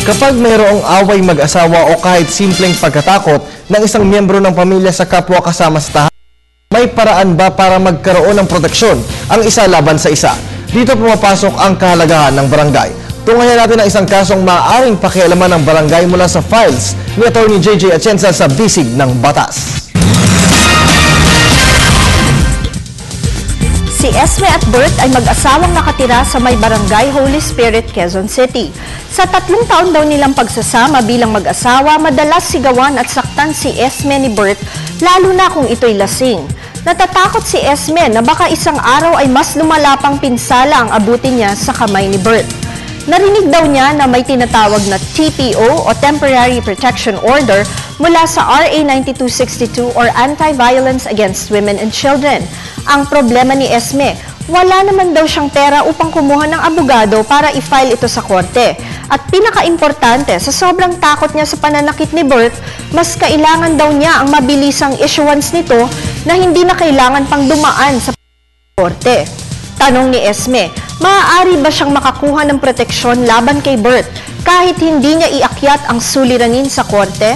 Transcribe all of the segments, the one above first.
Kapag mayroong away mag-asawa o kahit simpleng pagkatakot ng isang miyembro ng pamilya sa kapwa kasama sa tahanan, may paraan ba para magkaroon ng proteksyon ang isa laban sa isa? Dito pumapasok ang kahalagahan ng barangay. Tunghayan natin ang isang kasong maaaring pakialaman ng barangay mula sa files ni Atty. JJ Atienza sa Bisig ng Batas. Si Esme at Bert ay mag-asawang nakatira sa may barangay Holy Spirit, Quezon City. Sa 3 taon daw nilang pagsasama bilang mag-asawa, madalas sigawan at saktan si Esme ni Bert, lalo na kung ito'y lasing. Natatakot si Esme na baka isang araw ay mas lumala pang pinsala ang abutin niya sa kamay ni Bert. Narinig daw niya na may tinatawag na TPO o Temporary Protection Order mula sa RA 9262 or Anti-Violence Against Women and Children. Ang problema ni Esme, wala naman daw siyang pera upang kumuha ng abogado para i-file ito sa korte. At pinaka-importante, sa sobrang takot niya sa pananakit ni Bert, mas kailangan daw niya ang mabilisang issuance nito na hindi na kailangan pang dumaan sa korte. Tanong ni Esme, maaari ba siyang makakuha ng proteksyon laban kay Bert kahit hindi niya iakyat ang suliranin sa korte?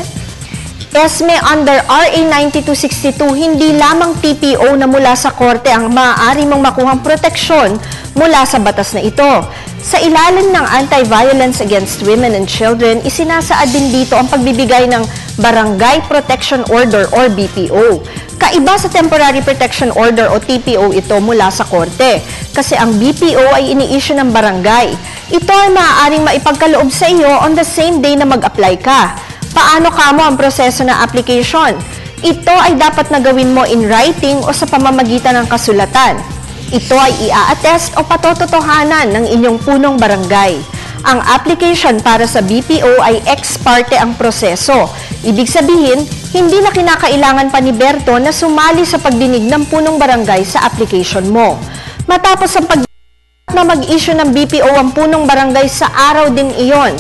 Esme, under RA 9262, hindi lamang TPO na mula sa korte ang maaari mong makuhang proteksyon mula sa batas na ito. Sa ilalim ng Anti-Violence Against Women and Children, isinasaad din dito ang pagbibigay ng Barangay Protection Order or BPO. Kaiba sa Temporary Protection Order o TPO ito mula sa korte, kasi ang BPO ay ini-issue ng barangay. Ito ay maaaring maipagkaloob sa iyo on the same day na mag-apply ka. Paano kamo ang proseso ng application? Ito ay dapat na gawin mo in writing o sa pamamagitan ng kasulatan. Ito ay ia-attest o patototohanan ng inyong punong barangay. Ang application para sa BPO ay ex parte ang proseso. Ibig sabihin, hindi na kinakailangan pa ni Berto na sumali sa pagdinig ng punong barangay sa application mo. Matapos ang na mag-issue ng BPO ang punong barangay sa araw din iyon.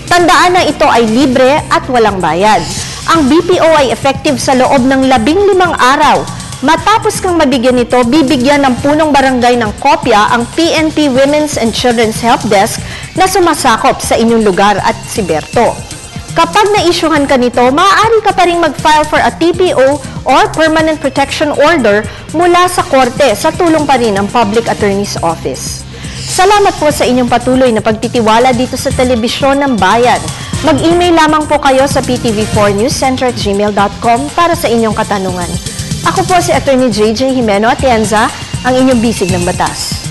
Tandaan na ito ay libre at walang bayad. Ang BPO ay effective sa loob ng 15 araw. Matapos kang mabigyan nito, bibigyan ng punong barangay ng kopya ang PNP Women's and Children's Help Desk na sumasakop sa inyong lugar at si Berto. Kapag na-issuehan ka nito, maaari ka pa rin mag-file for a TPO or Permanent Protection Order mula sa korte sa tulong pa rin ng Public Attorney's Office. Salamat po sa inyong patuloy na pagtitiwala dito sa Telebisyon ng Bayan. Mag-email lamang po kayo sa ptv4newscenter@gmail.com para sa inyong katanungan. Ako po si Atty. JJ Jimeno Atienza, ang inyong bisig ng batas.